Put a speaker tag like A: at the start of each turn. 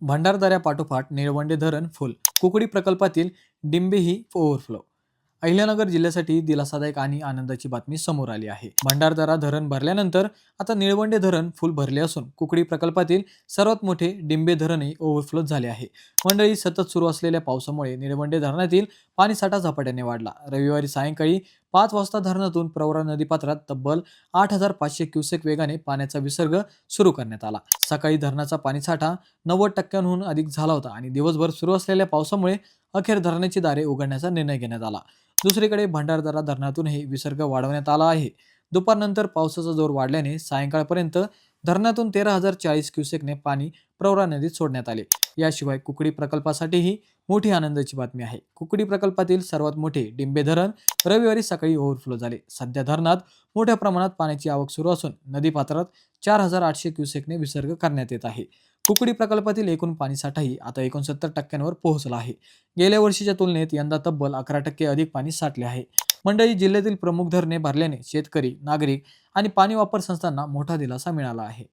A: भंडारदऱ्यापाठोपाठ निळवंडे धरण फुल, कुकडी प्रकल्पातील डिंबेही ओव्हरफ्लो. अहिल्यानगर जिल्ह्यासाठी दिलासादायक आणि आनंदाची बातमी समोर आली आहे. भंडारदरा धरण भरल्यानंतर आता निळवंडे धरण फुल भरले असून कुकडी प्रकल्पातील सर्वात मोठे डिंबे धरणही ओव्हरफ्लो झाले आहे. मंडळी, सतत सुरू असलेल्या पावसामुळे निळवंडे धरणातील पाणीसाठा झपाट्याने वाढला. रविवारी सायंकाळी 5 वाजता धरणातून प्रवरा नदीपात्रात तब्बल 8,500 क्युसेक वेगाने पाण्याचा विसर्ग सुरू करण्यात आला. सकाळी धरणाचा पाणीसाठा 90% अधिक झाला होता आणि दिवसभर सुरू असलेल्या पावसामुळे अखेर धरणाची दारे उघडण्याचा निर्णय घेण्यात आला. दुसरीकडे भंडारदरा धरणातूनही विसर्ग वाढवण्यात आला आहे. दुपारनंतर पावसाचा जोर वाढल्याने सायंकाळपर्यंत धरणातून 13,040 क्युसेकने पाणी प्रवरा नदीत सोडण्यात आले. याशिवाय कुकडी प्रकल्पासाठीही मोठी आनंदाची बातमी आहे. कुकडी प्रकल्पातील सर्वात मोठे डिंबे धरण रविवारी सकाळी ओव्हरफ्लो झाले. सध्या धरणात मोठ्या प्रमाणात पाण्याची आवक सुरू असून नदीपात्रात 4,800 क्युसेकने विसर्ग करण्यात येत आहे. कुकडी प्रकल्पातील एकूण पाणीसाठाही आता 69% पोहोचला आहे. गेल्या वर्षीच्या तुलनेत यंदा तब्बल 11% अधिक पाणी साठले आहे. मंडळी, जिल्ह्यातील प्रमुख धरणे भरल्याने शेतकरी, नागरिक आणि पाणी वापर संस्थांना मोठा दिलासा मिळाला आहे.